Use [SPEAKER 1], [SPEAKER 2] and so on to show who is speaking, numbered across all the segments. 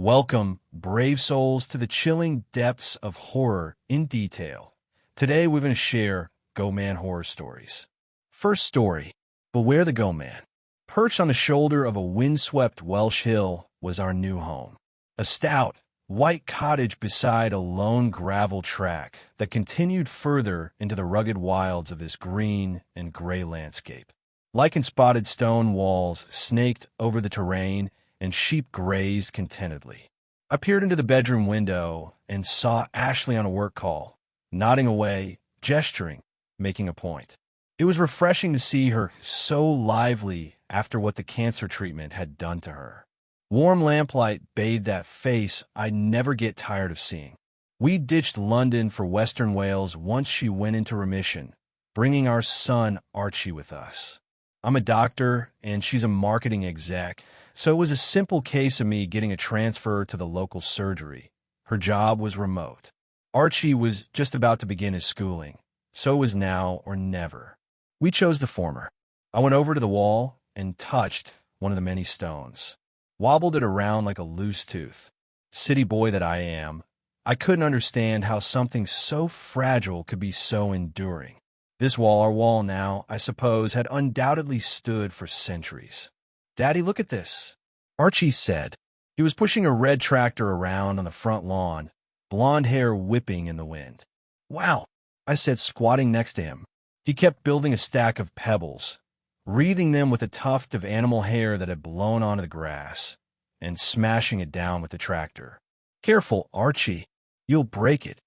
[SPEAKER 1] Welcome, brave souls, to the chilling depths of horror in detail. Today we're going to share Goatman horror stories. First story, Beware the Goatman. Perched on the shoulder of a windswept Welsh hill was our new home. A stout, white cottage beside a lone gravel track that continued further into the rugged wilds of this green and gray landscape. Lichen-spotted stone walls snaked over the terrain, and sheep grazed contentedly. I peered into the bedroom window and saw Ashley on a work call, nodding away, gesturing, making a point. It was refreshing to see her so lively after what the cancer treatment had done to her. Warm lamplight bathed that face I'd never get tired of seeing. We ditched London for Western Wales once she went into remission, bringing our son Archie with us. I'm a doctor, and she's a marketing exec, so it was a simple case of me getting a transfer to the local surgery. Her job was remote. Archie was just about to begin his schooling, so it was now or never. We chose the former. I went over to the wall and touched one of the many stones. Wobbled it around like a loose tooth. City boy that I am, I couldn't understand how something so fragile could be so enduring. This wall, our wall now, I suppose, had undoubtedly stood for centuries. "Daddy, look at this," Archie said. He was pushing a red tractor around on the front lawn, blonde hair whipping in the wind. "Wow," I said, squatting next to him. He kept building a stack of pebbles, wreathing them with a tuft of animal hair that had blown onto the grass, and smashing it down with the tractor. "Careful, Archie. You'll break it.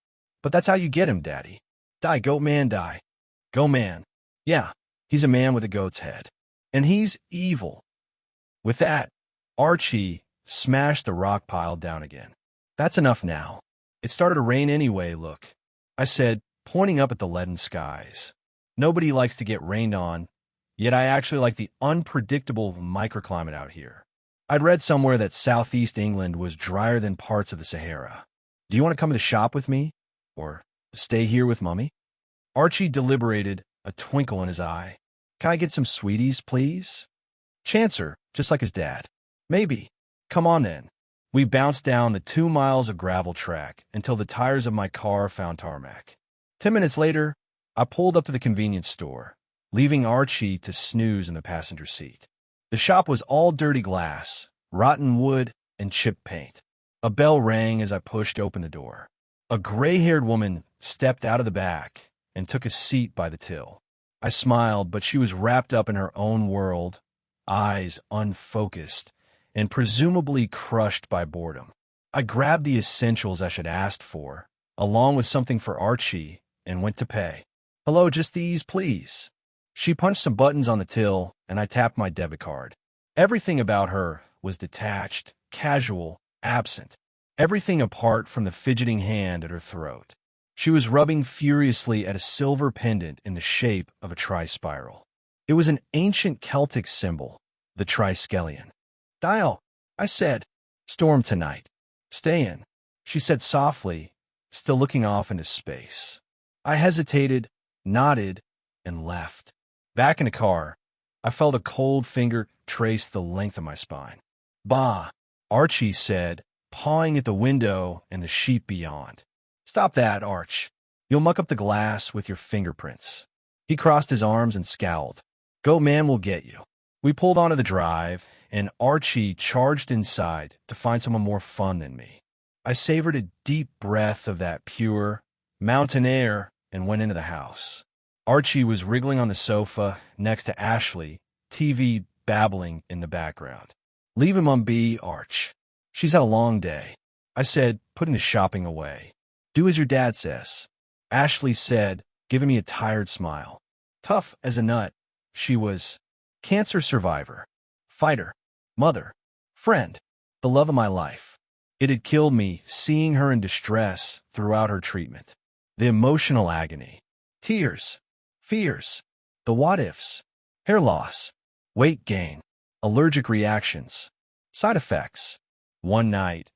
[SPEAKER 1] But that's how you get him, Daddy. Die, Goatman, die. Goatman. Yeah, he's a man with a goat's head. And he's evil." With that, Archie smashed the rock pile down again. "That's enough now. It started to rain anyway, look," I said, pointing up at the leaden skies. Nobody likes to get rained on, yet I actually like the unpredictable microclimate out here. I'd read somewhere that southeast England was drier than parts of the Sahara. "Do you want to come to the shop with me? Or stay here with Mummy?" Archie deliberated, a twinkle in his eye. "Can I get some sweeties, please?" Chancer, just like his dad. "Maybe. Come on then." We bounced down the 2 miles of gravel track until the tires of my car found tarmac. 10 minutes later, I pulled up to the convenience store, leaving Archie to snooze in the passenger seat. The shop was all dirty glass, rotten wood, and chipped paint. A bell rang as I pushed open the door. A gray-haired woman stepped out of the back and took a seat by the till. I smiled, but she was wrapped up in her own world, eyes unfocused, and presumably crushed by boredom. I grabbed the essentials I should asked for, along with something for Archie, and went to pay. "Hello, just these, please." She punched some buttons on the till, and I tapped my debit card. Everything about her was detached, casual, absent. Everything apart from the fidgeting hand at her throat. She was rubbing furiously at a silver pendant in the shape of a trispiral. It was an ancient Celtic symbol, the triskelion. "Dial," I said. "Storm tonight. Stay in," she said softly, still looking off into space. I hesitated, nodded, and left. Back in the car, I felt a cold finger trace the length of my spine. "Bah," Archie said, pawing at the window and the sheep beyond. "Stop that, Arch. You'll muck up the glass with your fingerprints." He crossed his arms and scowled. "Goatman will get you." We pulled onto the drive, and Archie charged inside to find someone more fun than me. I savored a deep breath of that pure mountain air and went into the house. Archie was wriggling on the sofa next to Ashley, TV babbling in the background. "Leave him on B, Arch. She's had a long day," I said, putting the shopping away. "Do as your dad says," Ashley said, giving me a tired smile. Tough as a nut, she was. Cancer survivor, fighter, mother, friend, the love of my life. It had killed me seeing her in distress throughout her treatment. The emotional agony, tears, fears, the what-ifs, hair loss, weight gain, allergic reactions, side effects. One night,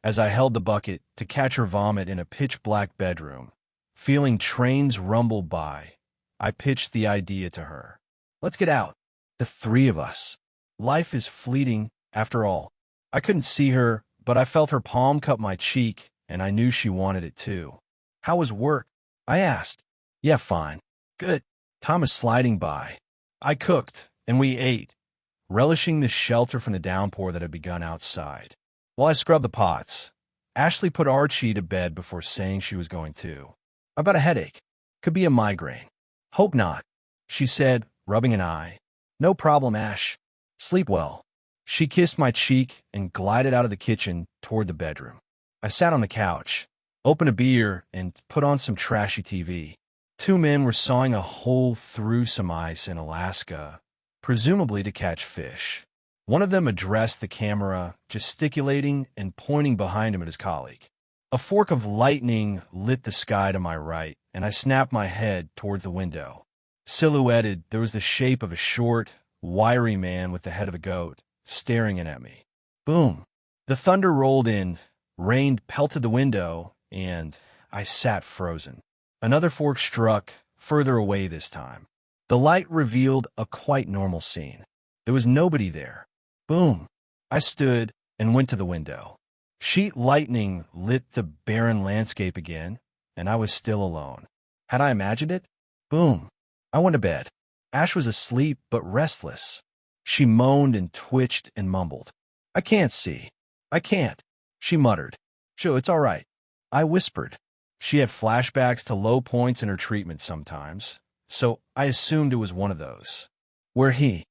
[SPEAKER 1] as I held the bucket to catch her vomit in a pitch-black bedroom, feeling trains rumble by, I pitched the idea to her. "Let's get out. The three of us. Life is fleeting, after all." I couldn't see her, but I felt her palm cup my cheek, and I knew she wanted it too. "How was work?" I asked. "Yeah, fine. Good." Time was sliding by. I cooked, and we ate, relishing the shelter from the downpour that had begun outside. While I scrubbed the pots, Ashley put Archie to bed before saying she was going to. "I've got a headache. Could be a migraine." "Hope not," she said, rubbing an eye. "No problem, Ash. Sleep well." She kissed my cheek and glided out of the kitchen toward the bedroom. I sat on the couch, opened a beer, and put on some trashy TV. Two men were sawing a hole through some ice in Alaska, presumably to catch fish. One of them addressed the camera, gesticulating and pointing behind him at his colleague. A fork of lightning lit the sky to my right, and I snapped my head towards the window. Silhouetted, there was the shape of a short, wiry man with the head of a goat, staring in at me. Boom! The thunder rolled in, rain pelted the window, and I sat frozen. Another fork struck, further away this time. The light revealed a quite normal scene. There was nobody there. Boom! I stood and went to the window. Sheet lightning lit the barren landscape again, and I was still alone. Had I imagined it? Boom! I went to bed. Ash was asleep but restless. She moaned and twitched and mumbled. "I can't see. I can't," she muttered. "Sure, it's all right," I whispered. She had flashbacks to low points in her treatment sometimes, so I assumed it was one of those. Where he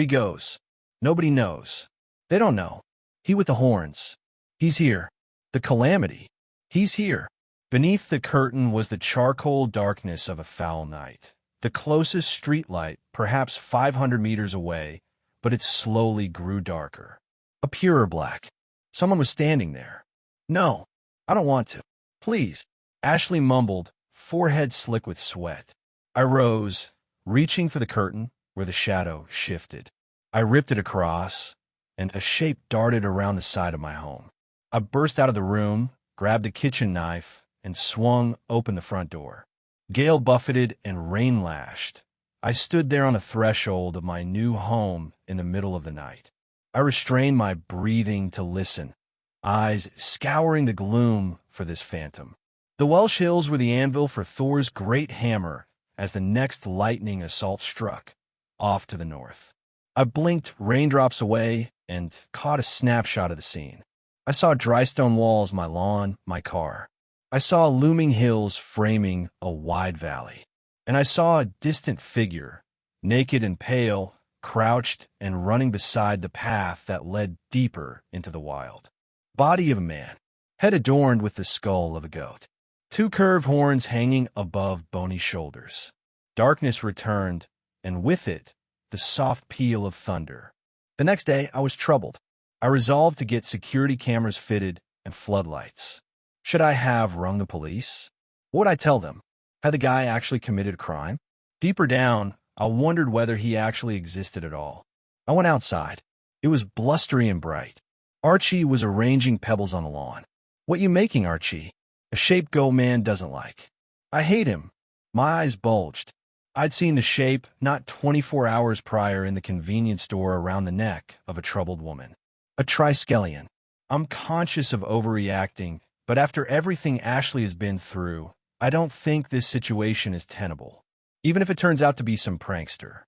[SPEAKER 1] goes. Nobody knows. They don't know. He with the horns. He's here. The calamity. He's here. Beneath the curtain was the charcoal darkness of a foul night. The closest streetlight, perhaps 500 meters away, but it slowly grew darker. A purer black. Someone was standing there. "No, I don't want to. Please," Ashley mumbled, forehead slick with sweat. I rose, reaching for the curtain where the shadow shifted. I ripped it across, and a shape darted around the side of my home. I burst out of the room, grabbed a kitchen knife, and swung open the front door. Gale buffeted and rain lashed. I stood there on the threshold of my new home in the middle of the night. I restrained my breathing to listen, eyes scouring the gloom for this phantom. The Welsh Hills were the anvil for Thor's great hammer as the next lightning assault struck, off to the north. I blinked raindrops away and caught a snapshot of the scene. I saw dry stone walls, my lawn, my car. I saw looming hills framing a wide valley. And I saw a distant figure, naked and pale, crouched and running beside the path that led deeper into the wild. Body of a man, head adorned with the skull of a goat. Two curved horns hanging above bony shoulders. Darkness returned, and with it, the soft peal of thunder. The next day, I was troubled. I resolved to get security cameras fitted and floodlights. Should I have rung the police? What would I tell them? Had the guy actually committed a crime? Deeper down, I wondered whether he actually existed at all. I went outside. It was blustery and bright. Archie was arranging pebbles on the lawn. "What you making, Archie?" A shape Goatman doesn't like. I hate him. My eyes bulged. I'd seen the shape not 24 hours prior in the convenience store around the neck of a troubled woman. A triskelion. I'm conscious of overreacting, but after everything Ashley has been through, I don't think this situation is tenable, even if it turns out to be some prankster.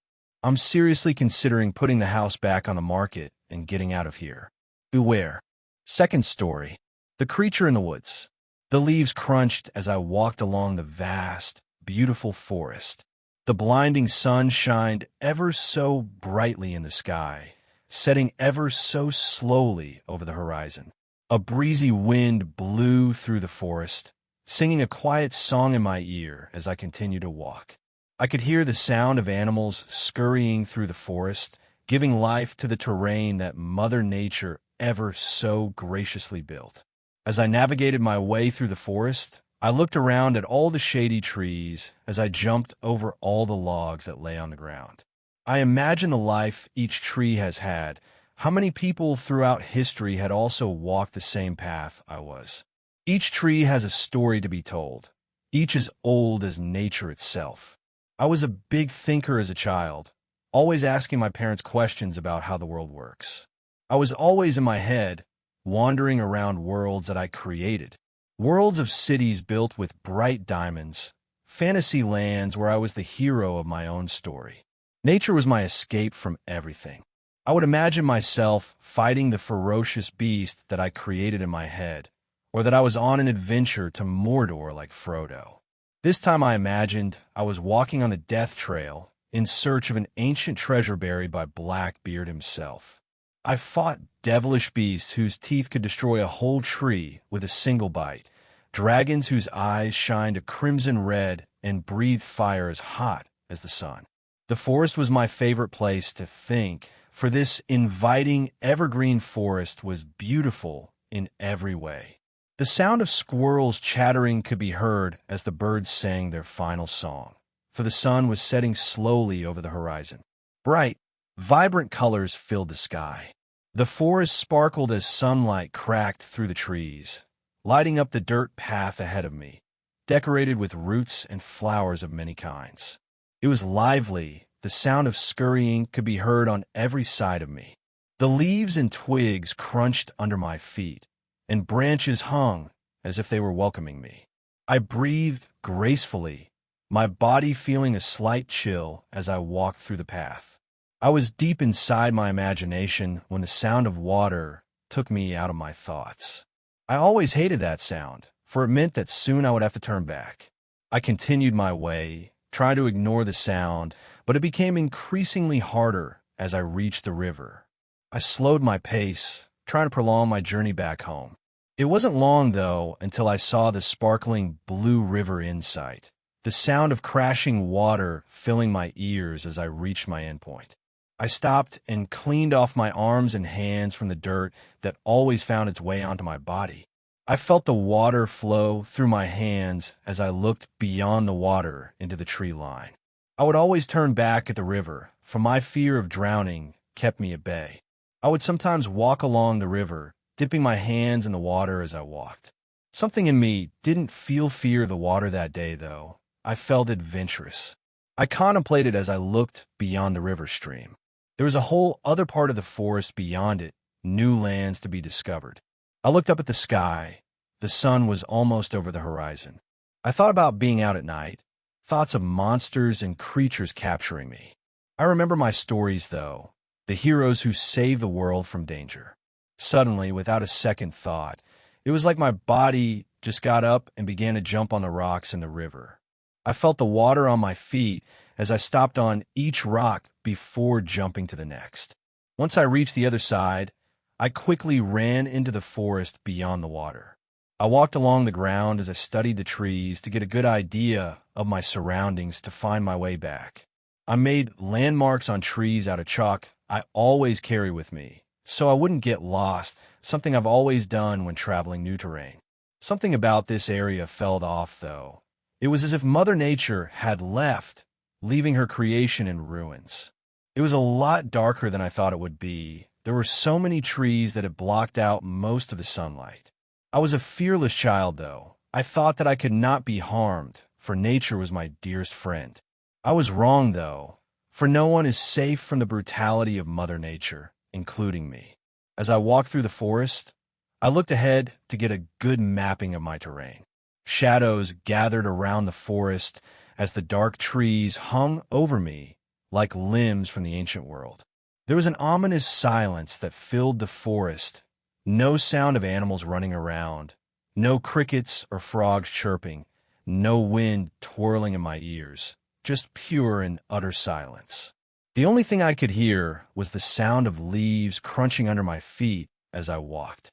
[SPEAKER 1] I'm seriously considering putting the house back on the market and getting out of here. Beware. Second story. The creature in the woods. The leaves crunched as I walked along the vast, beautiful forest. The blinding sun shined ever so brightly in the sky, setting ever so slowly over the horizon. A breezy wind blew through the forest, singing a quiet song in my ear as I continued to walk. I could hear the sound of animals scurrying through the forest, giving life to the terrain that Mother Nature ever so graciously built. As I navigated my way through the forest, I looked around at all the shady trees as I jumped over all the logs that lay on the ground. I imagined the life each tree has had, how many people throughout history had also walked the same path I was. Each tree has a story to be told, each as old as nature itself. I was a big thinker as a child, always asking my parents questions about how the world works. I was always in my head, wandering around worlds that I created. Worlds of cities built with bright diamonds, fantasy lands where I was the hero of my own story. Nature was my escape from everything. I would imagine myself fighting the ferocious beast that I created in my head, or that I was on an adventure to Mordor like Frodo. This time I imagined I was walking on the Death Trail in search of an ancient treasure buried by Blackbeard himself. I fought devilish beasts whose teeth could destroy a whole tree with a single bite, dragons whose eyes shined a crimson red and breathed fire as hot as the sun. The forest was my favorite place to think, for this inviting evergreen forest was beautiful in every way. The sound of squirrels chattering could be heard as the birds sang their final song, for the sun was setting slowly over the horizon. Bright, vibrant colors filled the sky. The forest sparkled as sunlight cracked through the trees, lighting up the dirt path ahead of me, decorated with roots and flowers of many kinds. It was lively. The sound of scurrying could be heard on every side of me. The leaves and twigs crunched under my feet, and branches hung as if they were welcoming me. I breathed gracefully, my body feeling a slight chill as I walked through the path. I was deep inside my imagination when the sound of water took me out of my thoughts. I always hated that sound, for it meant that soon I would have to turn back. I continued my way, trying to ignore the sound, but it became increasingly harder as I reached the river. I slowed my pace, trying to prolong my journey back home. It wasn't long, though, until I saw the sparkling blue river in sight, the sound of crashing water filling my ears as I reached my endpoint. I stopped and cleaned off my arms and hands from the dirt that always found its way onto my body. I felt the water flow through my hands as I looked beyond the water into the tree line. I would always turn back at the river, for my fear of drowning kept me at bay. I would sometimes walk along the river, dipping my hands in the water as I walked. Something in me didn't feel fear of the water that day, though. I felt adventurous. I contemplated as I looked beyond the river stream. There was a whole other part of the forest beyond it, new lands to be discovered. I looked up at the sky. The sun was almost over the horizon. I thought about being out at night, thoughts of monsters and creatures capturing me. I remember my stories, though, the heroes who saved the world from danger. Suddenly, without a second thought, it was like my body just got up and began to jump on the rocks in the river. I felt the water on my feet as I stopped on each rock before jumping to the next. Once I reached the other side, I quickly ran into the forest beyond the water. I walked along the ground as I studied the trees to get a good idea of my surroundings to find my way back. I made landmarks on trees out of chalk I always carry with me, so I wouldn't get lost, something I've always done when traveling new terrain. Something about this area felt off, though. It was as if Mother Nature had left, leaving her creation in ruins. It was a lot darker than I thought it would be. There were so many trees that had blocked out most of the sunlight. I was a fearless child, though. I thought that I could not be harmed, for nature was my dearest friend. I was wrong, though, for no one is safe from the brutality of Mother Nature, including me. As I walked through the forest, I looked ahead to get a good mapping of my terrain. Shadows gathered around the forest as the dark trees hung over me like limbs from the ancient world. There was an ominous silence that filled the forest. No sound of animals running around, no crickets or frogs chirping, no wind twirling in my ears, just pure and utter silence. The only thing I could hear was the sound of leaves crunching under my feet as I walked.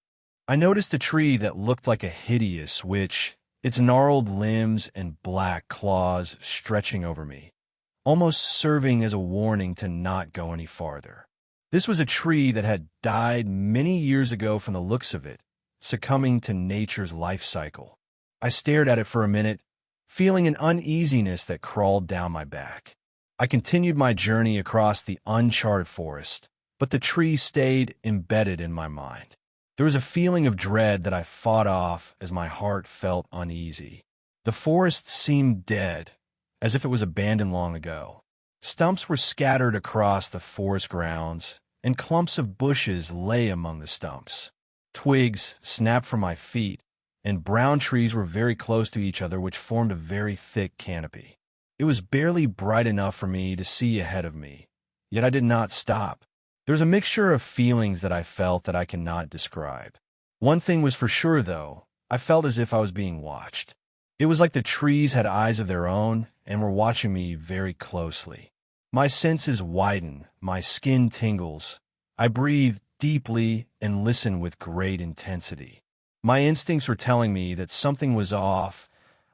[SPEAKER 1] I noticed a tree that looked like a hideous witch, its gnarled limbs and black claws stretching over me, almost serving as a warning to not go any farther. This was a tree that had died many years ago from the looks of it, succumbing to nature's life cycle. I stared at it for a minute, feeling an uneasiness that crawled down my back. I continued my journey across the uncharted forest, but the tree stayed embedded in my mind. There was a feeling of dread that I fought off as my heart felt uneasy. The forest seemed dead, as if it was abandoned long ago. Stumps were scattered across the forest grounds, and clumps of bushes lay among the stumps. Twigs snapped from my feet, and brown trees were very close to each other, which formed a very thick canopy. It was barely bright enough for me to see ahead of me, yet I did not stop. There was a mixture of feelings that I felt that I cannot describe. One thing was for sure, though. I felt as if I was being watched. It was like the trees had eyes of their own and were watching me very closely. My senses widen, my skin tingles. I breathe deeply and listen with great intensity. My instincts were telling me that something was off,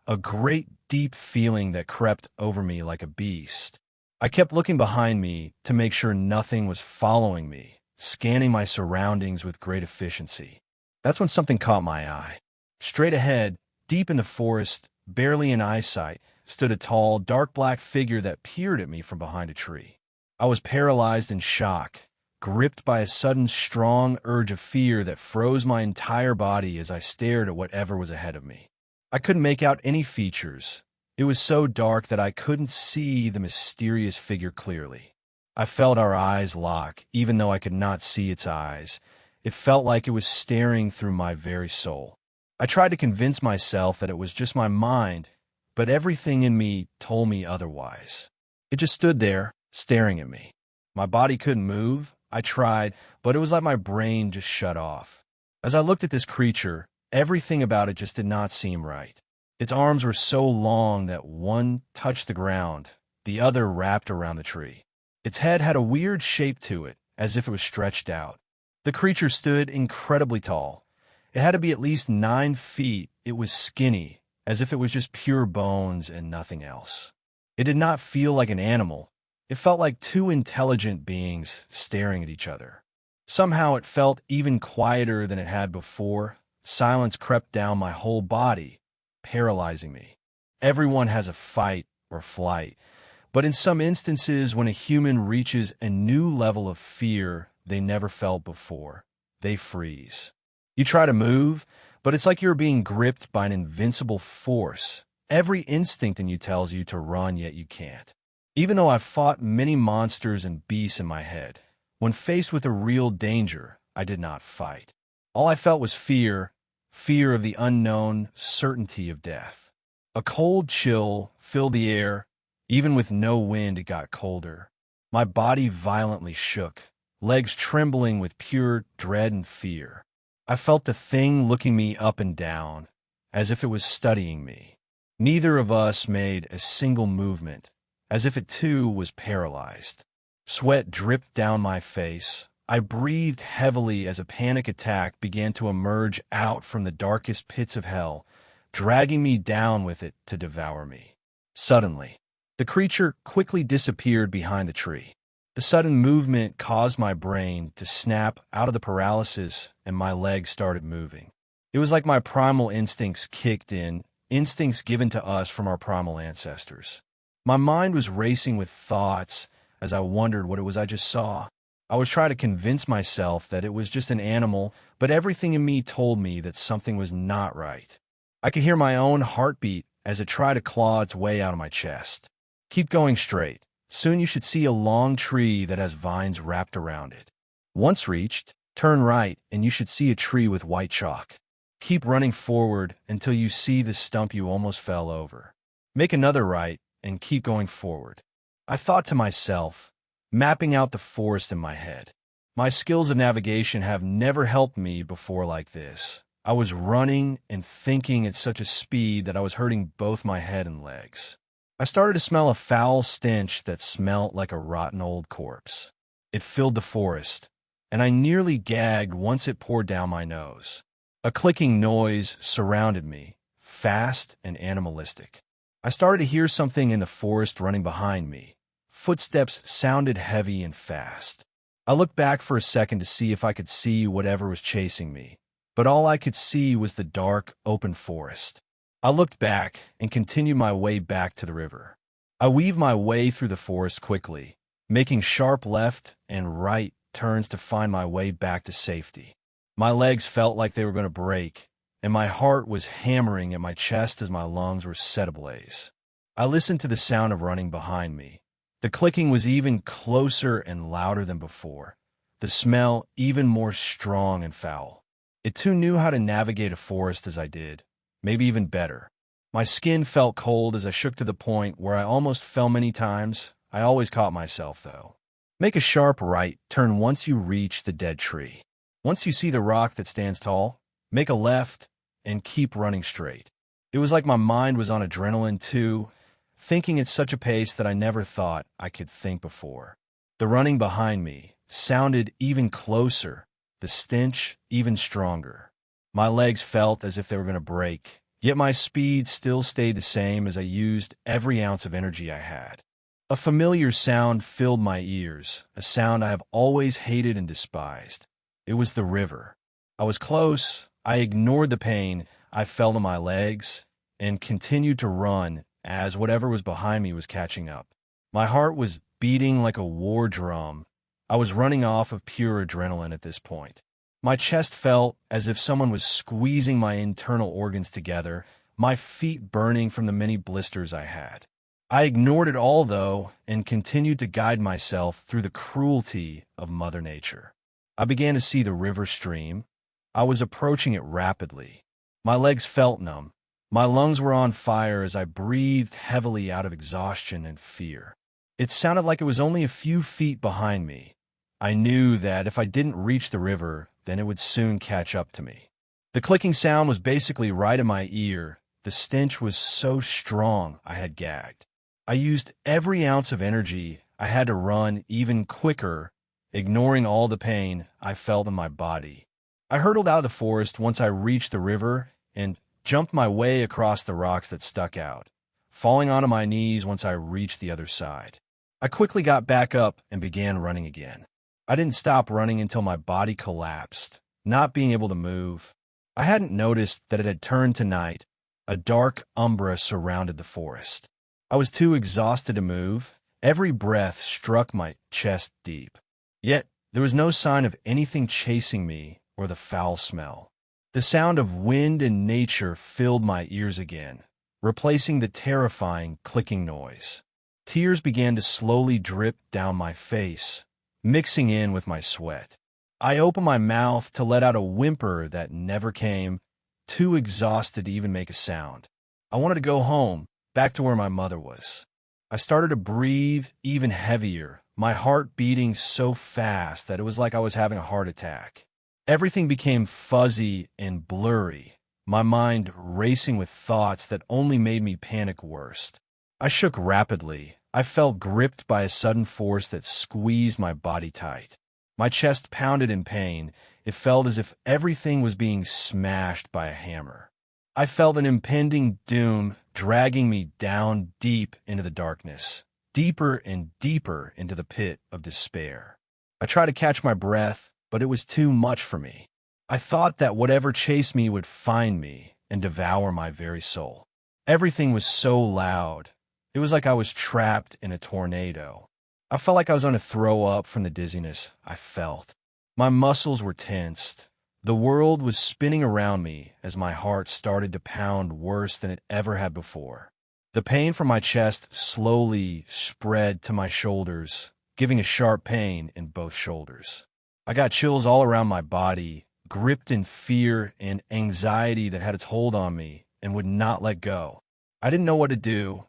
[SPEAKER 1] a great deep feeling that crept over me like a beast. I kept looking behind me to make sure nothing was following me, scanning my surroundings with great efficiency. That's when something caught my eye. Straight ahead, deep in the forest, barely in eyesight, stood a tall, dark black figure that peered at me from behind a tree. I was paralyzed in shock, gripped by a sudden strong urge of fear that froze my entire body as I stared at whatever was ahead of me. I couldn't make out any features. It was so dark that I couldn't see the mysterious figure clearly. I felt our eyes lock, even though I could not see its eyes. It felt like it was staring through my very soul. I tried to convince myself that it was just my mind, but everything in me told me otherwise. It just stood there, staring at me. My body couldn't move. I tried, but it was like my brain just shut off. As I looked at this creature, everything about it just did not seem right. Its arms were so long that one touched the ground, the other wrapped around the tree. Its head had a weird shape to it, as if it was stretched out. The creature stood incredibly tall. It had to be at least 9 feet. It was skinny, as if it was just pure bones and nothing else. It did not feel like an animal. It felt like two intelligent beings staring at each other. Somehow it felt even quieter than it had before. Silence crept down my whole body, paralyzing me. Everyone has a fight or flight, but in some instances, when a human reaches a new level of fear they never felt before, they freeze. You try to move, but it's like you're being gripped by an invincible force. Every instinct in you tells you to run, yet you can't. Even though I've fought many monsters and beasts in my head, when faced with a real danger, I did not fight. All I felt was fear of the unknown, certainty of death. A cold chill filled the air. Even with no wind, it got colder. My body violently shook, legs trembling with pure dread and fear. I felt the thing looking me up and down, as if it was studying me. Neither of us made a single movement, as if it too was paralyzed. Sweat dripped down my face. I breathed heavily as a panic attack began to emerge out from the darkest pits of hell, dragging me down with it to devour me. Suddenly, the creature quickly disappeared behind the tree. The sudden movement caused my brain to snap out of the paralysis, and my legs started moving. It was like my primal instincts kicked in, instincts given to us from our primal ancestors. My mind was racing with thoughts as I wondered what it was I just saw. I was trying to convince myself that it was just an animal, but everything in me told me that something was not right. I could hear my own heartbeat as it tried to claw its way out of my chest. Keep going straight. Soon you should see a long tree that has vines wrapped around it. Once reached, turn right and you should see a tree with white chalk. Keep running forward until you see the stump you almost fell over. Make another right and keep going forward. I thought to myself, mapping out the forest in my head. My skills of navigation have never helped me before like this. I was running and thinking at such a speed that I was hurting both my head and legs. I started to smell a foul stench that smelt like a rotten old corpse. It filled the forest, and I nearly gagged once it poured down my nose. A clicking noise surrounded me, fast and animalistic. I started to hear something in the forest running behind me. Footsteps sounded heavy and fast. I looked back for a second to see if I could see whatever was chasing me, but all I could see was the dark, open forest. I looked back and continued my way back to the river. I weaved my way through the forest quickly, making sharp left and right turns to find my way back to safety. My legs felt like they were going to break, and my heart was hammering at my chest as my lungs were set ablaze. I listened to the sound of running behind me. The clicking was even closer and louder than before, the smell even more strong and foul. It too knew how to navigate a forest as I did, maybe even better. My skin felt cold as I shook to the point where I almost fell many times. I always caught myself, though. Make a sharp right turn once you reach the dead tree. Once you see the rock that stands tall, make a left and keep running straight. It was like my mind was on adrenaline too, thinking at such a pace that I never thought I could think before. The running behind me sounded even closer, the stench even stronger. My legs felt as if they were going to break, yet my speed still stayed the same as I used every ounce of energy I had. A familiar sound filled my ears, a sound I have always hated and despised. It was the river. I was close. I ignored the pain I felt in my legs and continued to run as whatever was behind me was catching up. My heart was beating like a war drum. I was running off of pure adrenaline at this point. My chest felt as if someone was squeezing my internal organs together, my feet burning from the many blisters I had. I ignored it all, though, and continued to guide myself through the cruelty of Mother Nature. I began to see the river stream. I was approaching it rapidly. My legs felt numb. My lungs were on fire as I breathed heavily out of exhaustion and fear. It sounded like it was only a few feet behind me. I knew that if I didn't reach the river, then it would soon catch up to me. The clicking sound was basically right in my ear. The stench was so strong I had gagged. I used every ounce of energy. I had to run even quicker, ignoring all the pain I felt in my body. I hurtled out of the forest once I reached the river and jumped my way across the rocks that stuck out, falling onto my knees once I reached the other side. I quickly got back up and began running again. I didn't stop running until my body collapsed, not being able to move. I hadn't noticed that it had turned to night. A dark umbra surrounded the forest. I was too exhausted to move. Every breath struck my chest deep. Yet there was no sign of anything chasing me or the foul smell. The sound of wind and nature filled my ears again, replacing the terrifying clicking noise. Tears began to slowly drip down my face, mixing in with my sweat. I opened my mouth to let out a whimper that never came, too exhausted to even make a sound. I wanted to go home, back to where my mother was. I started to breathe even heavier, my heart beating so fast that it was like I was having a heart attack. Everything became fuzzy and blurry, my mind racing with thoughts that only made me panic worse. I shook rapidly. I felt gripped by a sudden force that squeezed my body tight. My chest pounded in pain. It felt as if everything was being smashed by a hammer. I felt an impending doom dragging me down deep into the darkness, deeper and deeper into the pit of despair. I tried to catch my breath, but it was too much for me. I thought that whatever chased me would find me and devour my very soul. Everything was so loud. It was like I was trapped in a tornado. I felt like I was going to throw up from the dizziness I felt. My muscles were tensed. The world was spinning around me as my heart started to pound worse than it ever had before. The pain from my chest slowly spread to my shoulders, giving a sharp pain in both shoulders. I got chills all around my body, gripped in fear and anxiety that had its hold on me and would not let go. I didn't know what to do.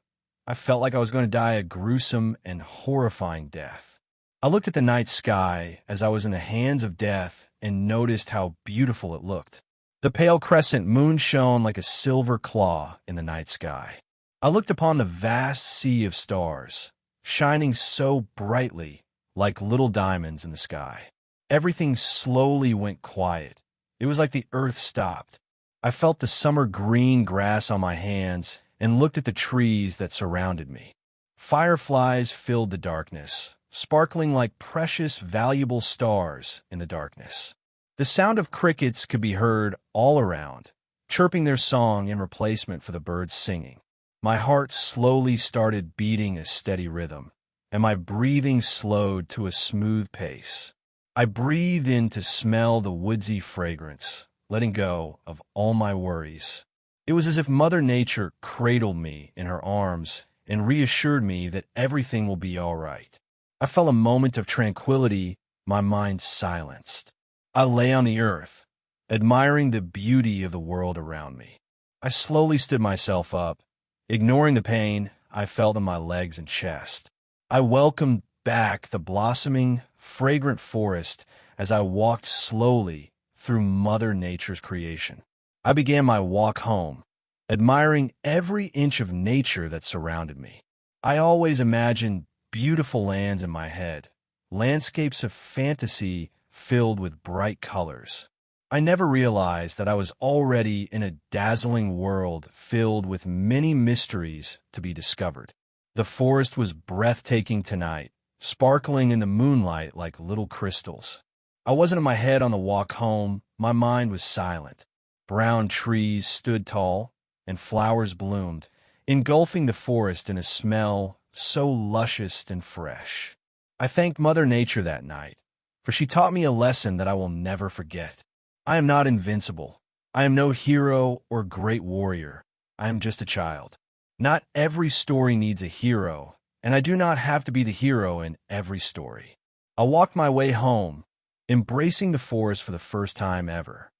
[SPEAKER 1] I felt like I was going to die a gruesome and horrifying death. I looked at the night sky as I was in the hands of death and noticed how beautiful it looked. The pale crescent moon shone like a silver claw in the night sky. I looked upon the vast sea of stars, shining so brightly like little diamonds in the sky. Everything slowly went quiet. It was like the earth stopped. I felt the summer green grass on my hands and looked at the trees that surrounded me. Fireflies filled the darkness, sparkling like precious, valuable stars in the darkness. The sound of crickets could be heard all around, chirping their song in replacement for the birds singing. My heart slowly started beating a steady rhythm, and my breathing slowed to a smooth pace. I breathed in to smell the woodsy fragrance, letting go of all my worries. It was as if Mother Nature cradled me in her arms and reassured me that everything will be all right. I felt a moment of tranquility, my mind silenced. I lay on the earth, admiring the beauty of the world around me. I slowly stood myself up, ignoring the pain I felt in my legs and chest. I welcomed back the blossoming, fragrant forest as I walked slowly through Mother Nature's creation. I began my walk home, admiring every inch of nature that surrounded me. I always imagined beautiful lands in my head, landscapes of fantasy filled with bright colors. I never realized that I was already in a dazzling world filled with many mysteries to be discovered. The forest was breathtaking tonight, sparkling in the moonlight like little crystals. I wasn't in my head on the walk home, my mind was silent. Brown trees stood tall, and flowers bloomed, engulfing the forest in a smell so luscious and fresh. I thanked Mother Nature that night, for she taught me a lesson that I will never forget. I am not invincible. I am no hero or great warrior. I am just a child. Not every story needs a hero, and I do not have to be the hero in every story. I walked my way home, embracing the forest for the first time ever.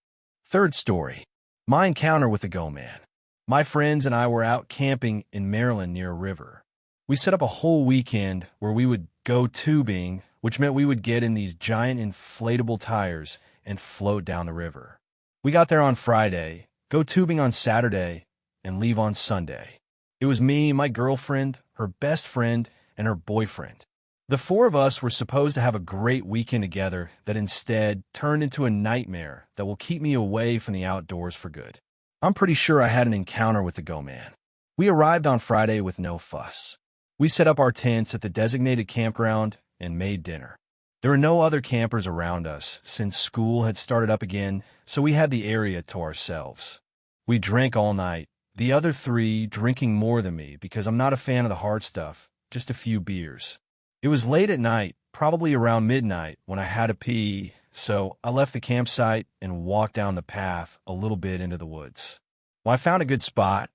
[SPEAKER 1] Third story, my encounter with the Goatman. My friends and I were out camping in Maryland near a river. We set up a whole weekend where we would go tubing, which meant we would get in these giant inflatable tires and float down the river. We got there on Friday, go tubing on Saturday, and leave on Sunday. It was me, my girlfriend, her best friend, and her boyfriend. The four of us were supposed to have a great weekend together that instead turned into a nightmare that will keep me away from the outdoors for good. I'm pretty sure I had an encounter with the Goatman. We arrived on Friday with no fuss. We set up our tents at the designated campground and made dinner. There were no other campers around us since school had started up again, so we had the area to ourselves. We drank all night, the other three drinking more than me because I'm not a fan of the hard stuff, just a few beers. It was late at night, probably around midnight, when I had to pee, so I left the campsite and walked down the path a little bit into the woods. When I found a good spot,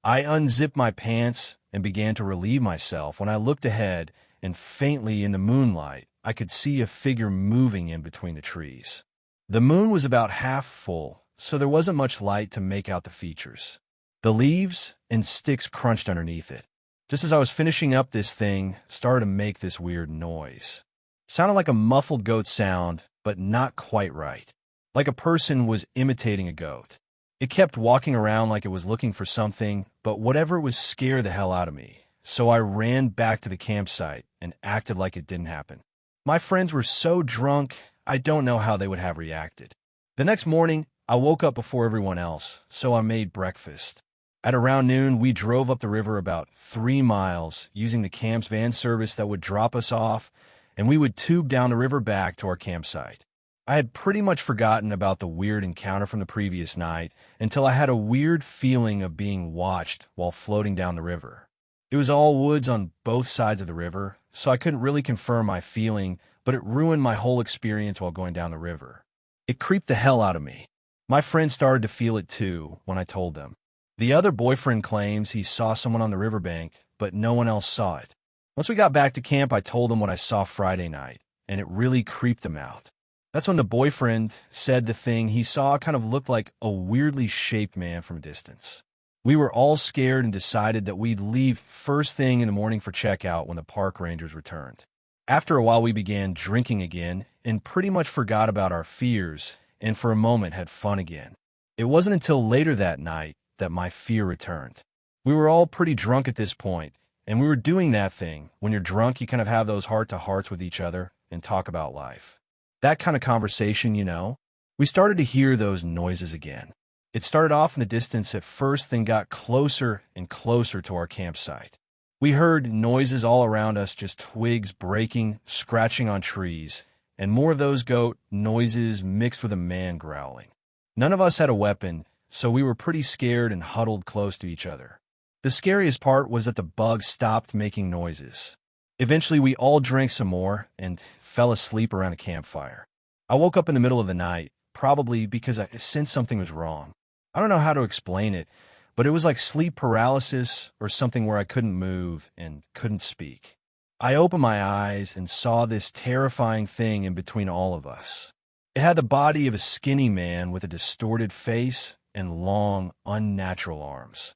[SPEAKER 1] I unzipped my pants and began to relieve myself when I looked ahead and faintly in the moonlight, I could see a figure moving in between the trees. The moon was about half full, so there wasn't much light to make out the features. The leaves and sticks crunched underneath it. Just as I was finishing up, this thing started to make this weird noise. Sounded like a muffled goat sound, but not quite right. Like a person was imitating a goat. It kept walking around like it was looking for something, but whatever it was scared the hell out of me. So I ran back to the campsite and acted like it didn't happen. My friends were so drunk, I don't know how they would have reacted. The next morning, I woke up before everyone else, so I made breakfast. At around noon, we drove up the river about 3 miles using the camp's van service that would drop us off, and we would tube down the river back to our campsite. I had pretty much forgotten about the weird encounter from the previous night until I had a weird feeling of being watched while floating down the river. It was all woods on both sides of the river, so I couldn't really confirm my feeling, but it ruined my whole experience while going down the river. It creeped the hell out of me. My friends started to feel it too when I told them. The other boyfriend claims he saw someone on the riverbank, but no one else saw it. Once we got back to camp, I told him what I saw Friday night, and it really creeped them out. That's when the boyfriend said the thing he saw kind of looked like a weirdly shaped man from a distance. We were all scared and decided that we'd leave first thing in the morning for checkout when the park rangers returned. After a while, we began drinking again and pretty much forgot about our fears and for a moment had fun again. It wasn't until later that night that my fear returned. We were all pretty drunk at this point, and we were doing that thing. When you're drunk, you kind of have those heart-to-hearts with each other and talk about life. That kind of conversation, you know. We started to hear those noises again. It started off in the distance at first, then got closer and closer to our campsite. We heard noises all around us, just twigs breaking, scratching on trees, and more of those goat noises mixed with a man growling. None of us had a weapon, so we were pretty scared and huddled close to each other. The scariest part was that the bugs stopped making noises. Eventually, we all drank some more and fell asleep around a campfire. I woke up in the middle of the night, probably because I sensed something was wrong. I don't know how to explain it, but it was like sleep paralysis or something where I couldn't move and couldn't speak. I opened my eyes and saw this terrifying thing in between all of us. It had the body of a skinny man with a distorted face and long, unnatural arms.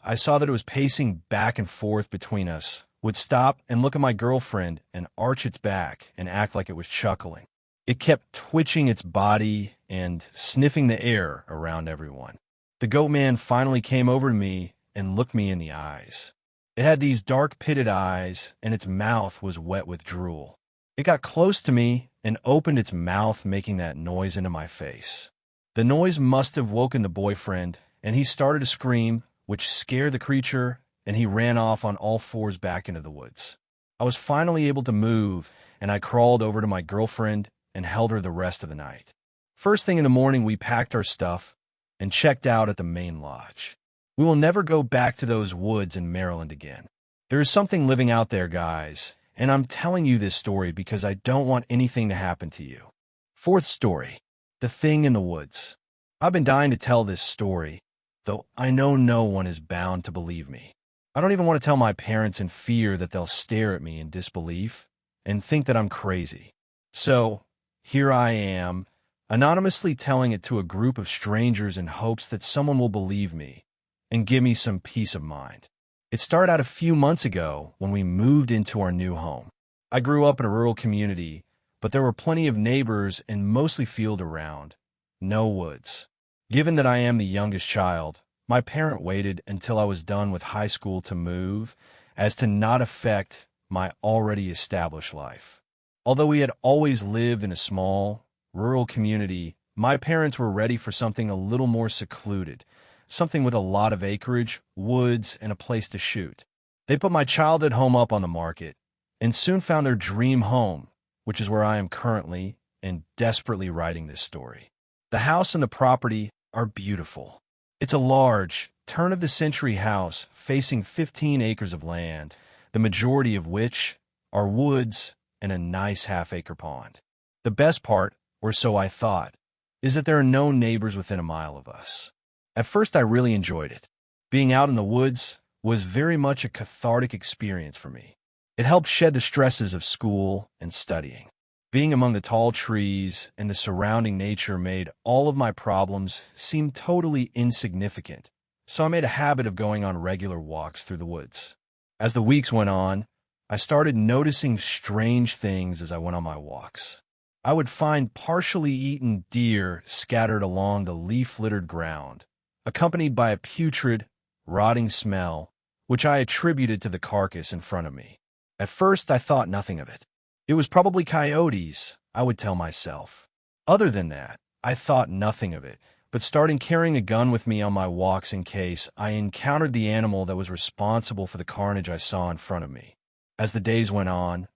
[SPEAKER 1] I saw that it was pacing back and forth between us, would stop and look at my girlfriend and arch its back and act like it was chuckling. It kept twitching its body and sniffing the air around everyone. The goat man finally came over to me and looked me in the eyes. It had these dark pitted eyes, and its mouth was wet with drool. It got close to me and opened its mouth, making that noise into my face. The noise must have woken the boyfriend, and he started to scream, which scared the creature, and he ran off on all fours back into the woods. I was finally able to move, and I crawled over to my girlfriend and held her the rest of the night. First thing in the morning, we packed our stuff and checked out at the main lodge. We will never go back to those woods in Maryland again. There is something living out there, guys, and I'm telling you this story because I don't want anything to happen to you. Fourth story, the thing in the woods. I've been dying to tell this story, though I know no one is bound to believe me. I don't even want to tell my parents in fear that they'll stare at me in disbelief and think that I'm crazy. So, here I am, anonymously telling it to a group of strangers in hopes that someone will believe me and give me some peace of mind. It started out a few months ago when we moved into our new home. I grew up in a rural community, but there were plenty of neighbors and mostly field around. No woods. Given that I am the youngest child, my parent waited until I was done with high school to move, as to not affect my already established life. Although we had always lived in a small, rural community, my parents were ready for something a little more secluded, something with a lot of acreage, woods, and a place to shoot. They put my childhood home up on the market and soon found their dream home, which is where I am currently and desperately writing this story. The house and the property are beautiful. It's a large, turn-of-the-century house facing 15 acres of land, the majority of which are woods and a nice half-acre pond. The best part, or so I thought, is that there are no neighbors within a mile of us. At first, I really enjoyed it. Being out in the woods was very much a cathartic experience for me. It helped shed the stresses of school and studying. Being among the tall trees and the surrounding nature made all of my problems seem totally insignificant, so I made a habit of going on regular walks through the woods. As the weeks went on, I started noticing strange things as I went on my walks. I would find partially eaten deer scattered along the leaf-littered ground, accompanied by a putrid, rotting smell, which I attributed to the carcass in front of me. At first, I thought nothing of it. It was probably coyotes, I would tell myself. Other than that, I thought nothing of it, but started carrying a gun with me on my walks in case I encountered the animal that was responsible for the carnage I saw in front of me. As the days went on,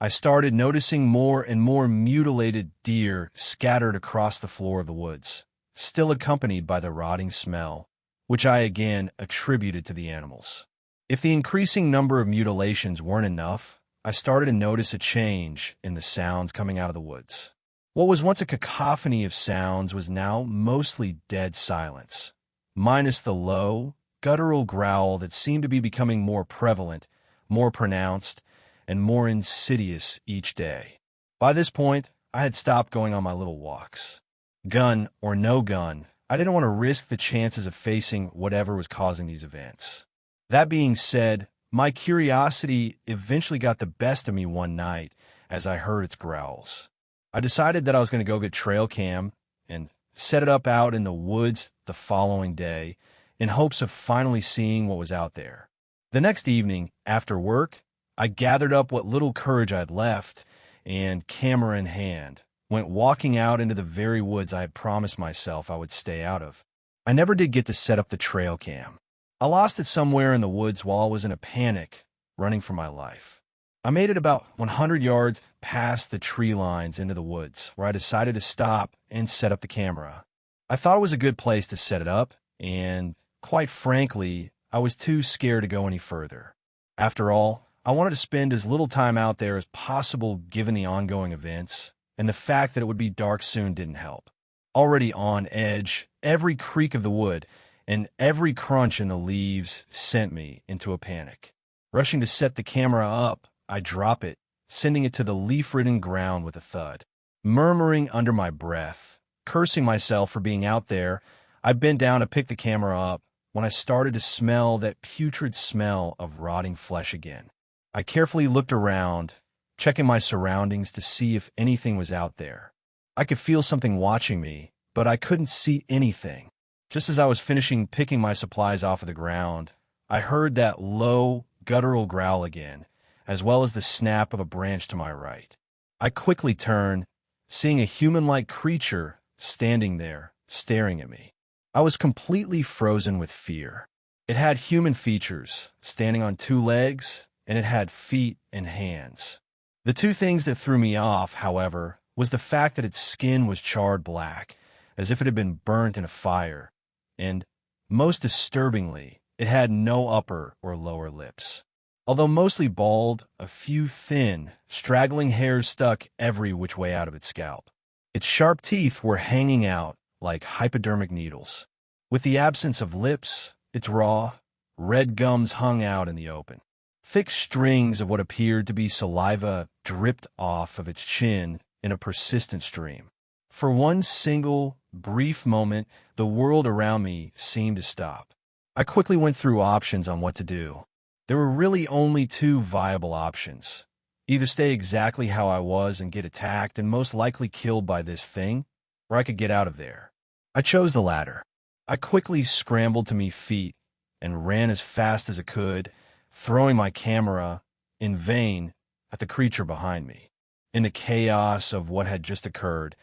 [SPEAKER 1] I started noticing more and more mutilated deer scattered across the floor of the woods, still accompanied by the rotting smell, which I again attributed to the animals. If the increasing number of mutilations weren't enough, I started to notice a change in the sounds coming out of the woods. What was once a cacophony of sounds was now mostly dead silence, minus the low, guttural growl that seemed to be becoming more prevalent, more pronounced, and more insidious each day. By this point, I had stopped going on my little walks. Gun or no gun, I didn't want to risk the chances of facing whatever was causing these events. That being said, my curiosity eventually got the best of me one night as I heard its growls. I decided that I was going to go get trail cam and set it up out in the woods the following day in hopes of finally seeing what was out there. The next evening, after work, I gathered up what little courage I'd left and, camera in hand, went walking out into the very woods I had promised myself I would stay out of. I never did get to set up the trail cam. I lost it somewhere in the woods while I was in a panic, running for my life. I made it about 100 yards past the tree lines into the woods, where I decided to stop and set up the camera. I thought it was a good place to set it up, and, quite frankly, I was too scared to go any further. After all, I wanted to spend as little time out there as possible given the ongoing events, and the fact that it would be dark soon didn't help. Already on edge, every creak of the wood and every crunch in the leaves sent me into a panic. Rushing to set the camera up, I drop it, sending it to the leaf-ridden ground with a thud. Murmuring under my breath, cursing myself for being out there, I bent down to pick the camera up when I started to smell that putrid smell of rotting flesh again. I carefully looked around, checking my surroundings to see if anything was out there. I could feel something watching me, but I couldn't see anything. Just as I was finishing picking my supplies off of the ground, I heard that low, guttural growl again, as well as the snap of a branch to my right. I quickly turned, seeing a human-like creature standing there, staring at me. I was completely frozen with fear. It had human features, standing on two legs, and it had feet and hands. The two things that threw me off, however, was the fact that its skin was charred black, as if it had been burnt in a fire, and, most disturbingly, it had no upper or lower lips. Although mostly bald, a few thin, straggling hairs stuck every which way out of its scalp. Its sharp teeth were hanging out like hypodermic needles. With the absence of lips, its raw, red gums hung out in the open. Thick strings of what appeared to be saliva dripped off of its chin in a persistent stream. For one single, brief moment, the world around me seemed to stop. I quickly went through options on what to do. There were really only two viable options. Either stay exactly how I was and get attacked and most likely killed by this thing, or I could get out of there. I chose the latter. I quickly scrambled to my feet and ran as fast as I could, throwing my camera, in vain, at the creature behind me. In the chaos of what had just occurred,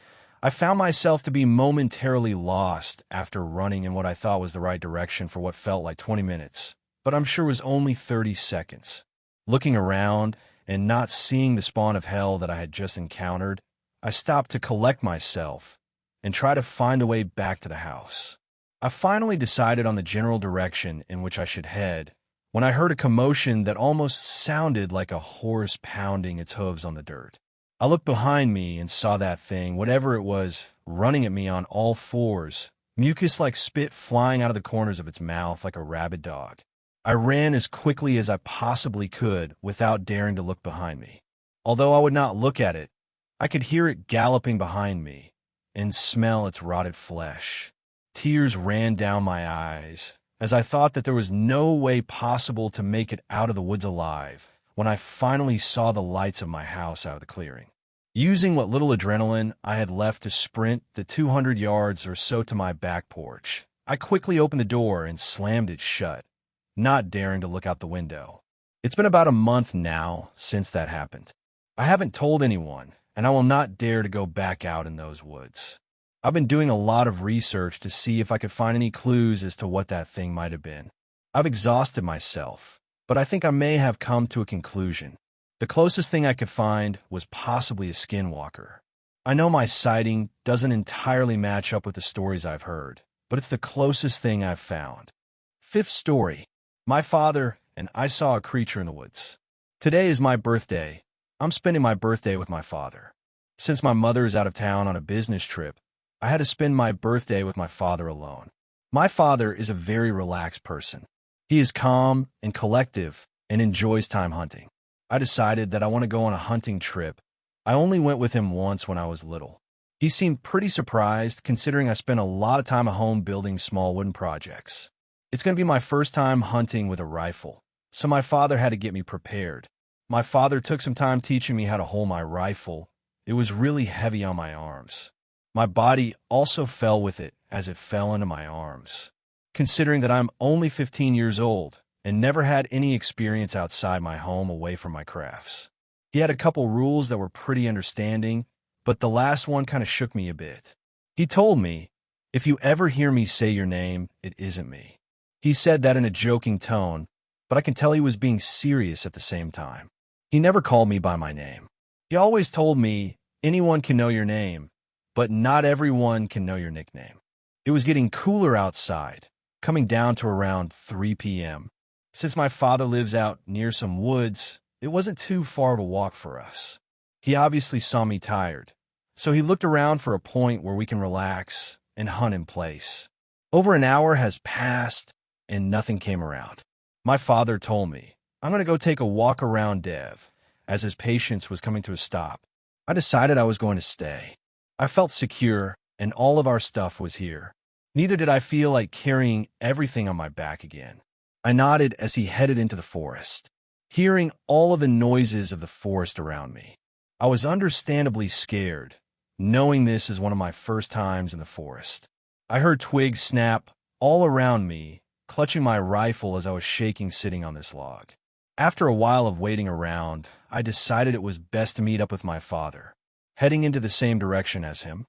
[SPEAKER 1] I found myself to be momentarily lost after running in what I thought was the right direction for what felt like 20 minutes, but I'm sure was only 30 seconds. Looking around and not seeing the spawn of hell that I had just encountered, I stopped to collect myself and try to find a way back to the house. I finally decided on the general direction in which I should head when I heard a commotion that almost sounded like a horse pounding its hooves on the dirt. I looked behind me and saw that thing, whatever it was, running at me on all fours, mucus like spit flying out of the corners of its mouth like a rabid dog. I ran as quickly as I possibly could without daring to look behind me. Although I would not look at it, I could hear it galloping behind me and smell its rotted flesh. Tears ran down my eyes as I thought that there was no way possible to make it out of the woods alive when I finally saw the lights of my house out of the clearing. Using what little adrenaline I had left to sprint the 200 yards or so to my back porch, I quickly opened the door and slammed it shut, not daring to look out the window. It's been about a month now since that happened. I haven't told anyone, and I will not dare to go back out in those woods. I've been doing a lot of research to see if I could find any clues as to what that thing might have been. I've exhausted myself, but I think I may have come to a conclusion. The closest thing I could find was possibly a skinwalker. I know my sighting doesn't entirely match up with the stories I've heard, but it's the closest thing I've found. Fifth story. My father and I saw a creature in the woods. Today is my birthday. I'm spending my birthday with my father. Since my mother is out of town on a business trip, I had to spend my birthday with my father alone. My father is a very relaxed person. He is calm and collective and enjoys time hunting. I decided that I want to go on a hunting trip. I only went with him once when I was little. He seemed pretty surprised considering I spent a lot of time at home building small wooden projects. It's going to be my first time hunting with a rifle, so my father had to get me prepared. My father took some time teaching me how to hold my rifle. It was really heavy on my arms. My body also fell with it as it fell into my arms. Considering that I'm only 15 years old and never had any experience outside my home away from my crafts. He had a couple rules that were pretty understanding, but the last one kind of shook me a bit. He told me, if you ever hear me say your name, it isn't me. He said that in a joking tone, but I can tell he was being serious at the same time. He never called me by my name. He always told me, anyone can know your name, but not everyone can know your nickname. It was getting cooler outside, coming down to around 3 p.m. Since my father lives out near some woods, it wasn't too far of a walk for us. He obviously saw me tired, so he looked around for a point where we can relax and hunt in place. Over an hour has passed, and nothing came around. My father told me, I'm going to go take a walk around Dev, as his patience was coming to a stop. I decided I was going to stay. I felt secure, and all of our stuff was here. Neither did I feel like carrying everything on my back again. I nodded as he headed into the forest, hearing all of the noises of the forest around me. I was understandably scared, knowing this is one of my first times in the forest. I heard twigs snap all around me, clutching my rifle as I was shaking sitting on this log. After a while of waiting around, I decided it was best to meet up with my father, heading into the same direction as him.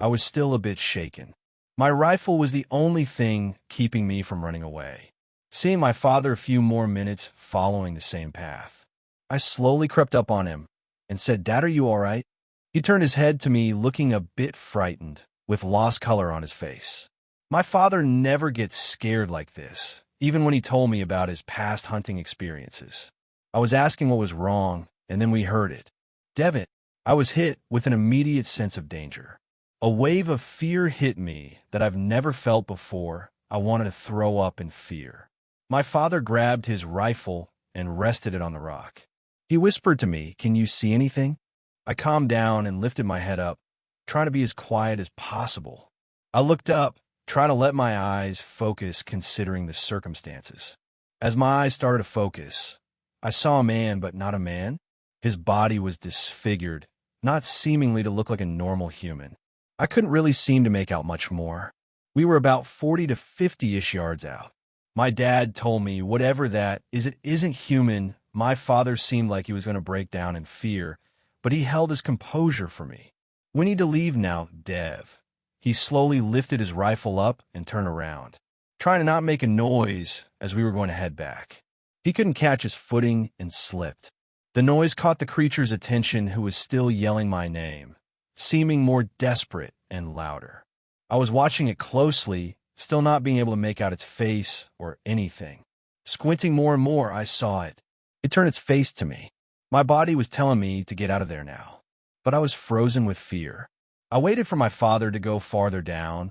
[SPEAKER 1] I was still a bit shaken. My rifle was the only thing keeping me from running away. Seeing my father a few more minutes following the same path, I slowly crept up on him and said, "Dad, are you all right?" He turned his head to me, looking a bit frightened, with lost color on his face. My father never gets scared like this, even when he told me about his past hunting experiences. I was asking what was wrong, and then we heard it. "Devin." I was hit with an immediate sense of danger. A wave of fear hit me that I've never felt before. I wanted to throw up in fear. My father grabbed his rifle and rested it on the rock. He whispered to me, "Can you see anything?" I calmed down and lifted my head up, trying to be as quiet as possible. I looked up, trying to let my eyes focus considering the circumstances. As my eyes started to focus, I saw a man, but not a man. His body was disfigured, not seemingly to look like a normal human. I couldn't really seem to make out much more. We were about 40 to 50-ish yards out. My dad told me, "Whatever that is, it isn't human." My father seemed like he was going to break down in fear, but he held his composure for me. "We need to leave now, Dev." He slowly lifted his rifle up and turned around, trying to not make a noise as we were going to head back. He couldn't catch his footing and slipped. The noise caught the creature's attention, who was still yelling my name, seeming more desperate and louder. I was watching it closely, still not being able to make out its face or anything. Squinting more and more, I saw it. It turned its face to me. My body was telling me to get out of there now, but I was frozen with fear. I waited for my father to go farther down,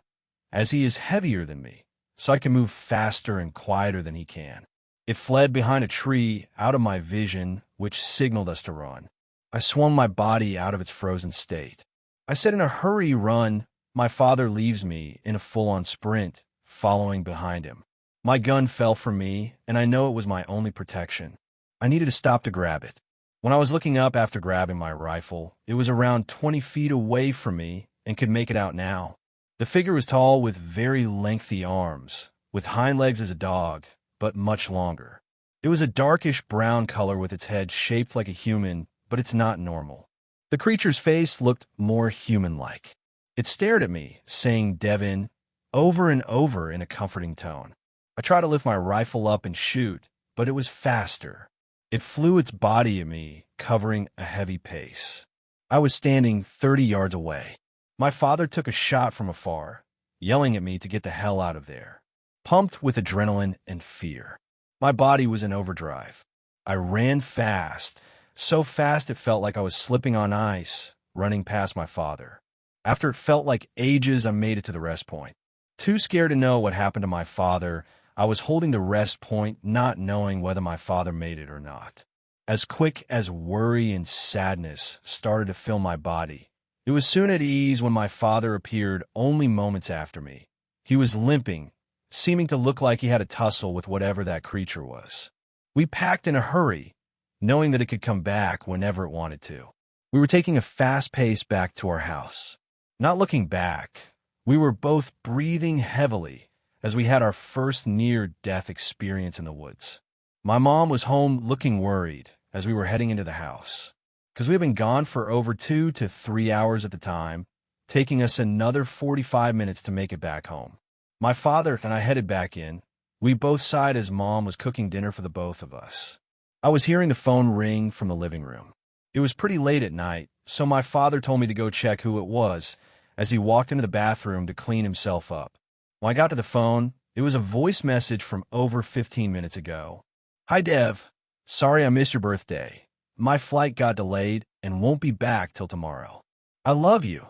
[SPEAKER 1] as he is heavier than me, so I can move faster and quieter than he can. It fled behind a tree out of my vision, which signaled us to run. I swung my body out of its frozen state. I said, "In a hurry, run." My father leaves me in a full-on sprint, following behind him. My gun fell from me, and I know it was my only protection. I needed to stop to grab it. When I was looking up after grabbing my rifle, it was around 20 feet away from me and could make it out now. The figure was tall with very lengthy arms, with hind legs as a dog, but much longer. It was a darkish brown color with its head shaped like a human, but it's not normal. The creature's face looked more human-like. It stared at me, saying "Devin" over and over in a comforting tone. I tried to lift my rifle up and shoot, but it was faster. It flew its body at me, covering a heavy pace. I was standing 30 yards away. My father took a shot from afar, yelling at me to get the hell out of there, pumped with adrenaline and fear. My body was in overdrive. I ran fast, so fast it felt like I was slipping on ice, running past my father. After it felt like ages, I made it to the rest point. Too scared to know what happened to my father, I was holding the rest point, not knowing whether my father made it or not. As quick as worry and sadness started to fill my body, it was soon at ease when my father appeared only moments after me. He was limping, seeming to look like he had a tussle with whatever that creature was. We packed in a hurry, knowing that it could come back whenever it wanted to. We were taking a fast pace back to our house. Not looking back, we were both breathing heavily as we had our first near-death experience in the woods. My mom was home looking worried as we were heading into the house, because we had been gone for over 2 to 3 hours at the time, taking us another 45 minutes to make it back home. My father and I headed back in. We both sighed as Mom was cooking dinner for the both of us. I was hearing the phone ring from the living room. It was pretty late at night, so my father told me to go check who it was as he walked into the bathroom to clean himself up. When I got to the phone, it was a voice message from over 15 minutes ago. "Hi, Dev. Sorry I missed your birthday. My flight got delayed and won't be back till tomorrow. I love you.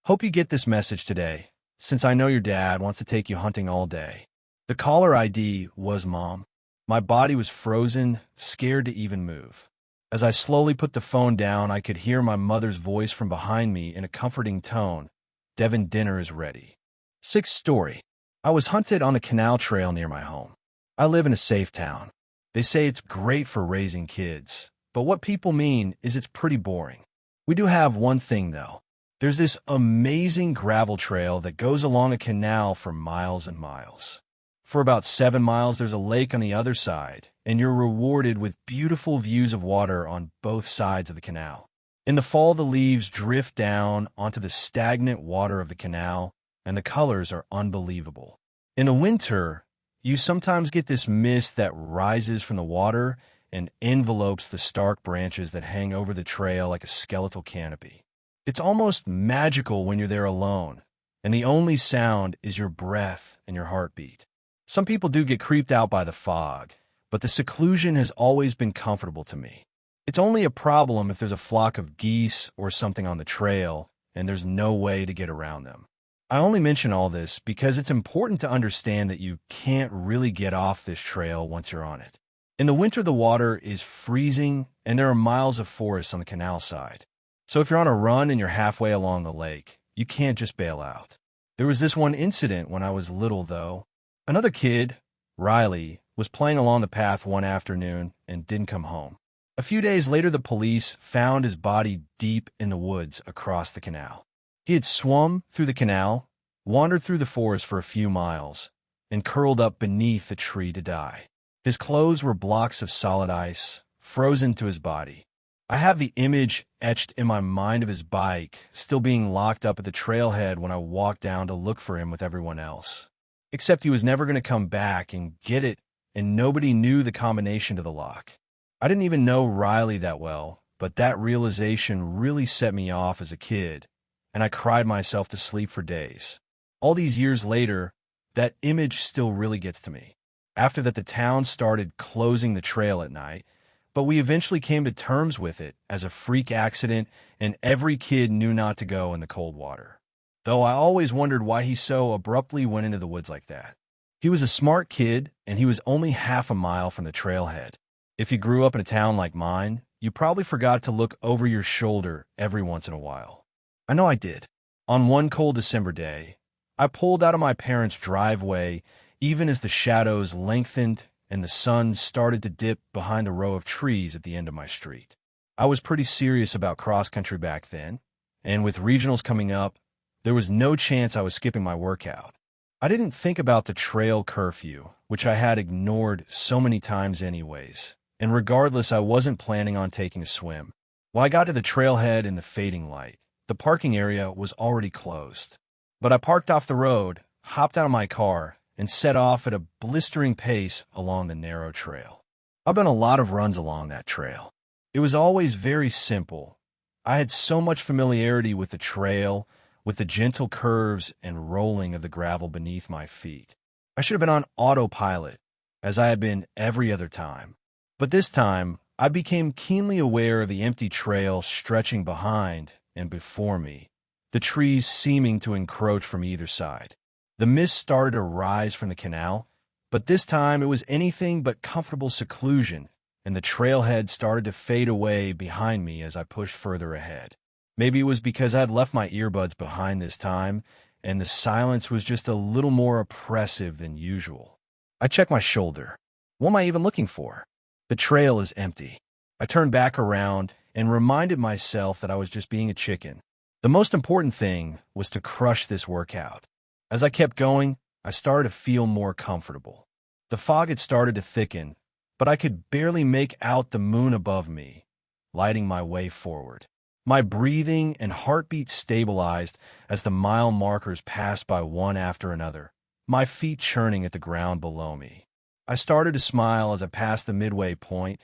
[SPEAKER 1] Hope you get this message today, since I know your dad wants to take you hunting all day." The caller ID was Mom. My body was frozen, scared to even move. As I slowly put the phone down, I could hear my mother's voice from behind me in a comforting tone. "Devin, dinner is ready." Sixth story. I was hunted on a canal trail near my home. I live in a safe town. They say it's great for raising kids, but what people mean is it's pretty boring. We do have one thing, though. There's this amazing gravel trail that goes along a canal for miles and miles. For about 7 miles, there's a lake on the other side, and you're rewarded with beautiful views of water on both sides of the canal. In the fall, the leaves drift down onto the stagnant water of the canal, and the colors are unbelievable. In the winter, you sometimes get this mist that rises from the water and envelopes the stark branches that hang over the trail like a skeletal canopy. It's almost magical when you're there alone, and the only sound is your breath and your heartbeat. Some people do get creeped out by the fog, but the seclusion has always been comfortable to me. It's only a problem if there's a flock of geese or something on the trail, and there's no way to get around them. I only mention all this because it's important to understand that you can't really get off this trail once you're on it. In the winter, the water is freezing, and there are miles of forest on the canal side. So if you're on a run and you're halfway along the lake, you can't just bail out. There was this one incident when I was little, though. Another kid, Riley, was playing along the path one afternoon and didn't come home. A few days later, the police found his body deep in the woods across the canal. He had swum through the canal, wandered through the forest for a few miles, and curled up beneath a tree to die. His clothes were blocks of solid ice, frozen to his body. I have the image etched in my mind of his bike still being locked up at the trailhead when I walked down to look for him with everyone else. Except he was never going to come back and get it, and nobody knew the combination to the lock. I didn't even know Riley that well, but that realization really set me off as a kid, and I cried myself to sleep for days. All these years later, that image still really gets to me. After that, the town started closing the trail at night, but we eventually came to terms with it as a freak accident, and every kid knew not to go in the cold water. Though I always wondered why he so abruptly went into the woods like that. He was a smart kid, and he was only half a mile from the trailhead. If you grew up in a town like mine, you probably forgot to look over your shoulder every once in a while. I know I did. On one cold December day, I pulled out of my parents' driveway even as the shadows lengthened and the sun started to dip behind the row of trees at the end of my street. I was pretty serious about cross-country back then, and with regionals coming up, there was no chance I was skipping my workout. I didn't think about the trail curfew, which I had ignored so many times anyways, and regardless, I wasn't planning on taking a swim. When I got to the trailhead in the fading light, the parking area was already closed. But I parked off the road, hopped out of my car, and set off at a blistering pace along the narrow trail. I've done a lot of runs along that trail. It was always very simple. I had so much familiarity with the trail, with the gentle curves and rolling of the gravel beneath my feet. I should have been on autopilot, as I had been every other time. But this time, I became keenly aware of the empty trail stretching behind and before me, the trees seeming to encroach from either side. The mist started to rise from the canal, but this time it was anything but comfortable seclusion, and the trailhead started to fade away behind me as I pushed further ahead. Maybe it was because I had left my earbuds behind this time, and the silence was just a little more oppressive than usual. I checked my shoulder. What am I even looking for? The trail is empty. I turned back around and reminded myself that I was just being a chicken. The most important thing was to crush this workout. As I kept going, I started to feel more comfortable. The fog had started to thicken, but I could barely make out the moon above me, lighting my way forward. My breathing and heartbeat stabilized as the mile markers passed by one after another, my feet churning at the ground below me. I started to smile as I passed the midway point,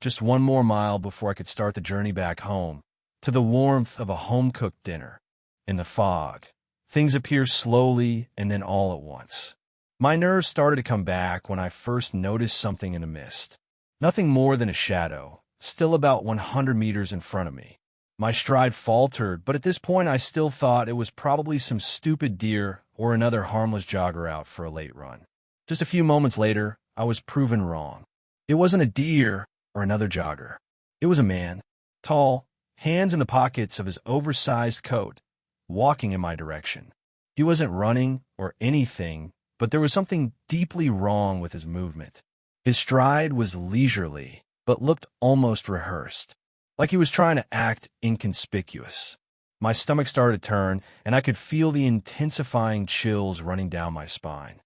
[SPEAKER 1] just one more mile before I could start the journey back home, to the warmth of a home-cooked dinner. In the fog, things appear slowly and then all at once. My nerves started to come back when I first noticed something in the mist. Nothing more than a shadow, still about 100 meters in front of me. My stride faltered, but at this point I still thought it was probably some stupid deer or another harmless jogger out for a late run. Just a few moments later, I was proven wrong. It wasn't a deer or another jogger. It was a man, tall, hands in the pockets of his oversized coat, walking in my direction. He wasn't running or anything, but there was something deeply wrong with his movement. His stride was leisurely, but looked almost rehearsed, like he was trying to act inconspicuous. My stomach started to turn, and I could feel the intensifying chills running down my spine.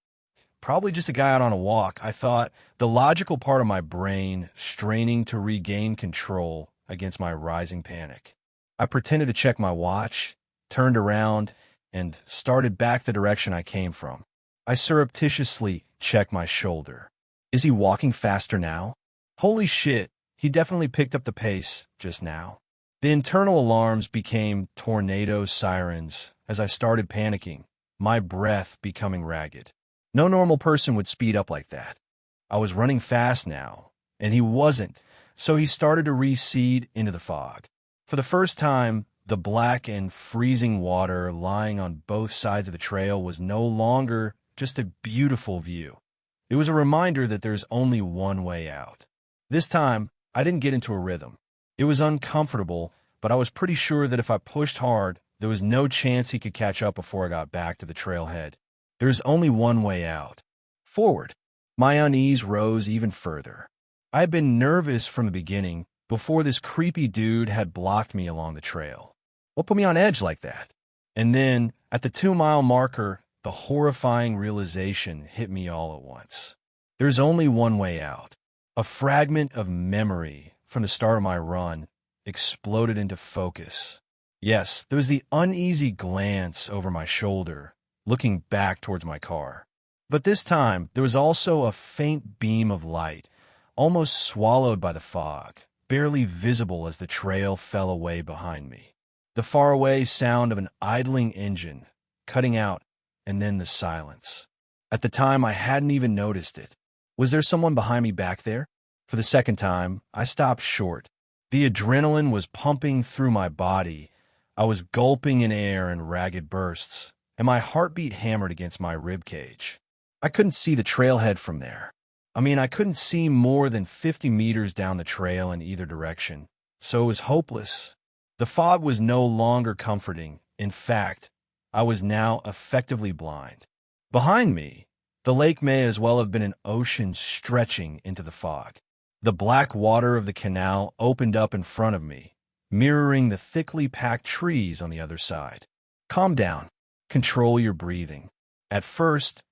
[SPEAKER 1] Probably just a guy out on a walk, I thought, the logical part of my brain straining to regain control against my rising panic. I pretended to check my watch, turned around, and started back the direction I came from. I surreptitiously checked my shoulder. Is he walking faster now? Holy shit, he definitely picked up the pace just now. The internal alarms became tornado sirens as I started panicking, my breath becoming ragged. No normal person would speed up like that. I was running fast now, and he wasn't, so he started to recede into the fog. For the first time, the black and freezing water lying on both sides of the trail was no longer just a beautiful view. It was a reminder that there's only one way out. This time, I didn't get into a rhythm. It was uncomfortable, but I was pretty sure that if I pushed hard, there was no chance he could catch up before I got back to the trailhead. There's only one way out. Forward. My unease rose even further. I had been nervous from the beginning, before this creepy dude had blocked me along the trail. What put me on edge like that? And then, at the 2-mile marker, the horrifying realization hit me all at once. There's only one way out. A fragment of memory from the start of my run exploded into focus. Yes, there was the uneasy glance over my shoulder, looking back towards my car. But this time, there was also a faint beam of light, almost swallowed by the fog, barely visible as the trail fell away behind me. The faraway sound of an idling engine, cutting out, and then the silence. At the time, I hadn't even noticed it. Was there someone behind me back there? For the second time, I stopped short. The adrenaline was pumping through my body. I was gulping in air in ragged bursts, and my heartbeat hammered against my rib cage. I couldn't see the trailhead from there. I couldn't see more than 50 meters down the trail in either direction, so it was hopeless. The fog was no longer comforting. In fact, I was now effectively blind. Behind me, the lake may as well have been an ocean stretching into the fog. The black water of the canal opened up in front of me, mirroring the thickly packed trees on the other side. Calm down. Control your breathing. At first,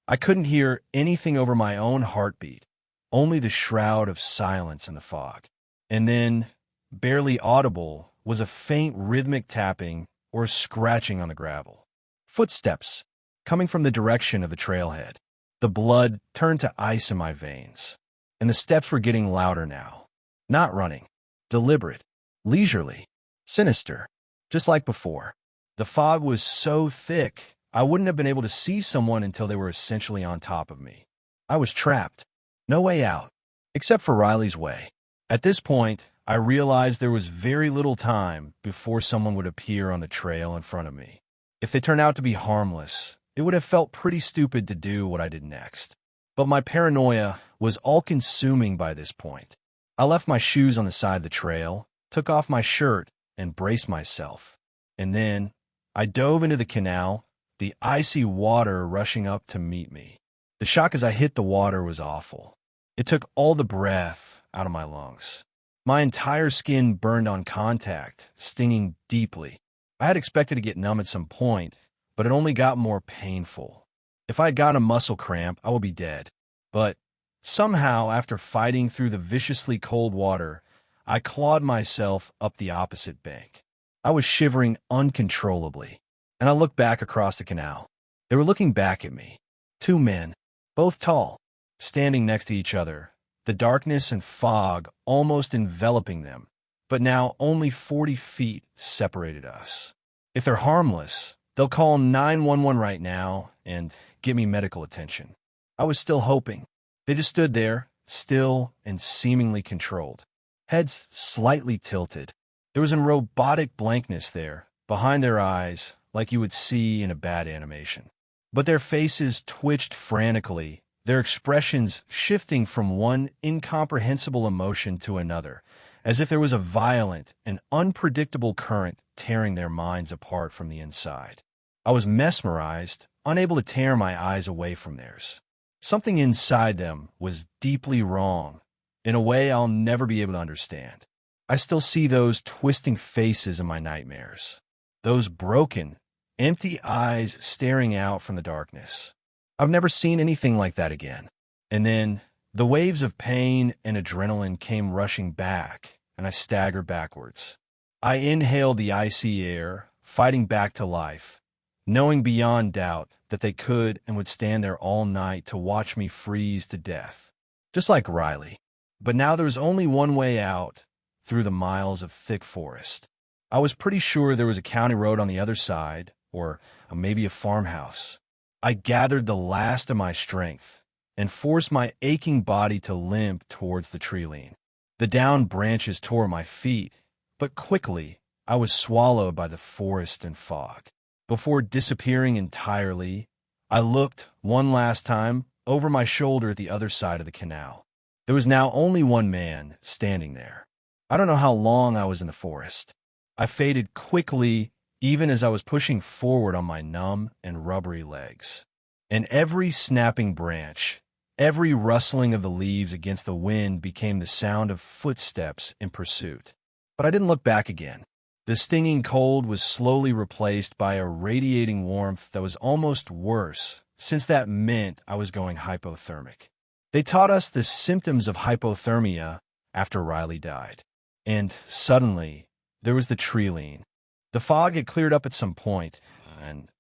[SPEAKER 1] I couldn't hear anything over my own heartbeat, only the shroud of silence in the fog. And then, barely audible, was a faint rhythmic tapping or scratching on the gravel. Footsteps, coming from the direction of the trailhead. The blood turned to ice in my veins, and the steps were getting louder now. Not running. Deliberate. Leisurely. Sinister. Just like before. The fog was so thick, I wouldn't have been able to see someone until they were essentially on top of me. I was trapped. No way out. Except for Riley's way. At this point, I realized there was very little time before someone would appear on the trail in front of me. If they turned out to be harmless, it would have felt pretty stupid to do what I did next. But my paranoia was all-consuming by this point. I left my shoes on the side of the trail, took off my shirt, and braced myself. And then, I dove into the canal, the icy water rushing up to meet me. The shock as I hit the water was awful. It took all the breath out of my lungs. My entire skin burned on contact, stinging deeply. I had expected to get numb at some point, but it only got more painful. If I had gotten a muscle cramp, I would be dead. But somehow, after fighting through the viciously cold water, I clawed myself up the opposite bank. I was shivering uncontrollably, and I looked back across the canal. They were looking back at me. 2 men, both tall, standing next to each other, the darkness and fog almost enveloping them, but now only 40 feet separated us. If they're harmless, they'll call 911 right now and get me medical attention. I was still hoping. They just stood there, still and seemingly controlled. Heads slightly tilted. There was a robotic blankness there, behind their eyes, like you would see in a bad animation. But their faces twitched frantically, their expressions shifting from one incomprehensible emotion to another, as if there was a violent and unpredictable current tearing their minds apart from the inside. I was mesmerized, unable to tear my eyes away from theirs. Something inside them was deeply wrong, in a way I'll never be able to understand. I still see those twisting faces in my nightmares, those broken, empty eyes staring out from the darkness. I've never seen anything like that again. And then the waves of pain and adrenaline came rushing back, and I staggered backwards. I inhaled the icy air, fighting back to life, knowing beyond doubt that they could and would stand there all night to watch me freeze to death, just like Riley. But now there was only one way out, through the miles of thick forest. I was pretty sure there was a county road on the other side, or maybe a farmhouse. I gathered the last of my strength and forced my aching body to limp towards the tree line. The downed branches tore my feet, but quickly I was swallowed by the forest and fog. Before disappearing entirely, I looked one last time over my shoulder at the other side of the canal. There was now only one man standing there. I don't know how long I was in the forest. I faded quickly, even as I was pushing forward on my numb and rubbery legs. And every snapping branch, every rustling of the leaves against the wind became the sound of footsteps in pursuit. But I didn't look back again. The stinging cold was slowly replaced by a radiating warmth that was almost worse, since that meant I was going hypothermic. They taught us the symptoms of hypothermia after Riley died. And suddenly, there was the tree line. The fog had cleared up at some point, and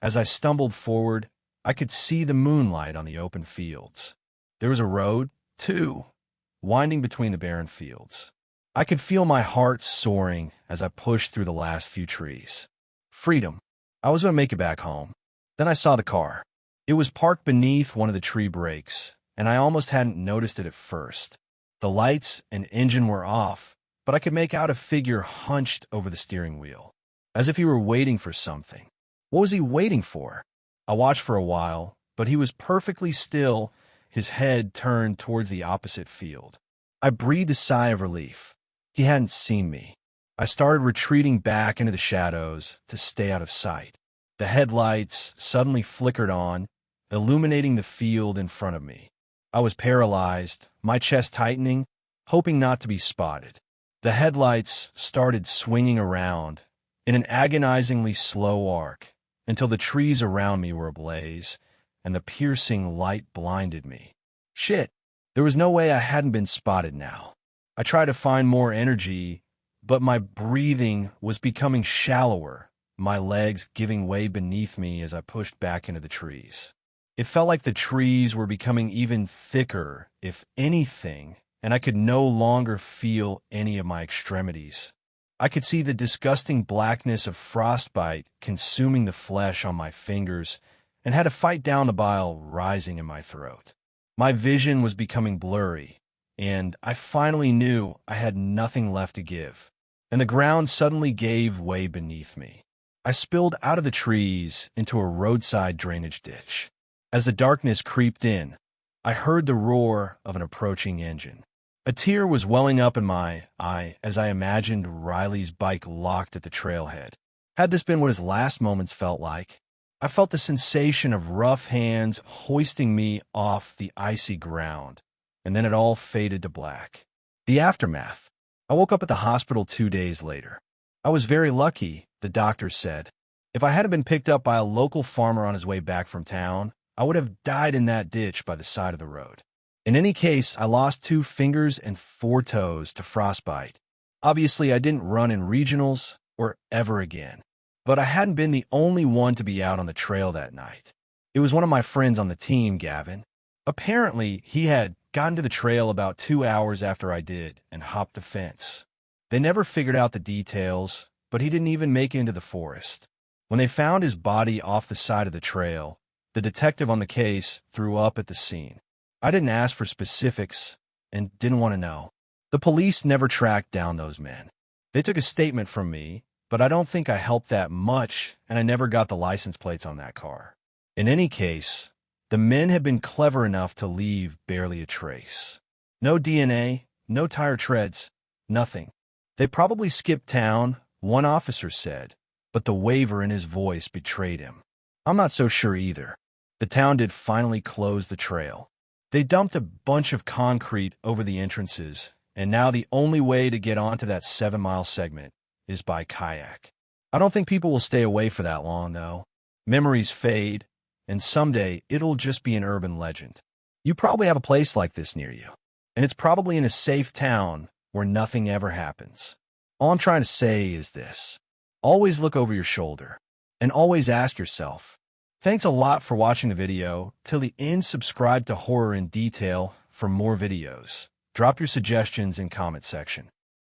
[SPEAKER 1] as I stumbled forward, I could see the moonlight on the open fields. There was a road, too, winding between the barren fields. I could feel my heart soaring as I pushed through the last few trees. Freedom. I was going to make it back home. Then I saw the car. It was parked beneath one of the tree breaks, and I almost hadn't noticed it at first. The lights and engine were off, but I could make out a figure hunched over the steering wheel, as if he were waiting for something. What was he waiting for? I watched for a while, but he was perfectly still, his head turned towards the opposite field. I breathed a sigh of relief. He hadn't seen me. I started retreating back into the shadows to stay out of sight. The headlights suddenly flickered on, illuminating the field in front of me. I was paralyzed, my chest tightening, hoping not to be spotted. The headlights started swinging around in an agonizingly slow arc until the trees around me were ablaze and the piercing light blinded me. Shit, there was no way I hadn't been spotted now. I tried to find more energy, but my breathing was becoming shallower, my legs giving way beneath me as I pushed back into the trees. It felt like the trees were becoming even thicker, if anything, and I could no longer feel any of my extremities. I could see the disgusting blackness of frostbite consuming the flesh on my fingers and had to fight down the bile rising in my throat. My vision was becoming blurry, and I finally knew I had nothing left to give, and the ground suddenly gave way beneath me. I spilled out of the trees into a roadside drainage ditch. As the darkness creeped in, I heard the roar of an approaching engine. A tear was welling up in my eye as I imagined Riley's bike locked at the trailhead. Had this been what his last moments felt like? I felt the sensation of rough hands hoisting me off the icy ground, and then it all faded to black. The aftermath. I woke up at the hospital 2 days later. I was very lucky, the doctor said. If I hadn't been picked up by a local farmer on his way back from town, I would have died in that ditch by the side of the road. In any case, I lost 2 fingers and 4 toes to frostbite. Obviously, I didn't run in regionals or ever again. But I hadn't been the only one to be out on the trail that night. It was one of my friends on the team, Gavin. Apparently, he had gotten to the trail about 2 hours after I did and hopped the fence. They never figured out the details, but he didn't even make it into the forest. When they found his body off the side of the trail, the detective on the case threw up at the scene. I didn't ask for specifics and didn't want to know. The police never tracked down those men. They took a statement from me, but I don't think I helped that much, and I never got the license plates on that car. In any case, the men had been clever enough to leave barely a trace. No DNA, no tire treads, Nothing. They probably skipped town, one officer said, but the waver in his voice betrayed him. I'm not so sure either. The town did finally close the trail. They dumped a bunch of concrete over the entrances, and now the only way to get onto that 7-mile segment is by kayak. I don't think people will stay away for that long, though. Memories fade, and someday it'll just be an urban legend. You probably have a place like this near you, and it's probably in a safe town where nothing ever happens. All I'm trying to say is this. Always look over your shoulder, and always ask yourself, thanks a lot for watching the video. Till the end, subscribe to Horror in Detail for more videos. Drop your suggestions in comment section.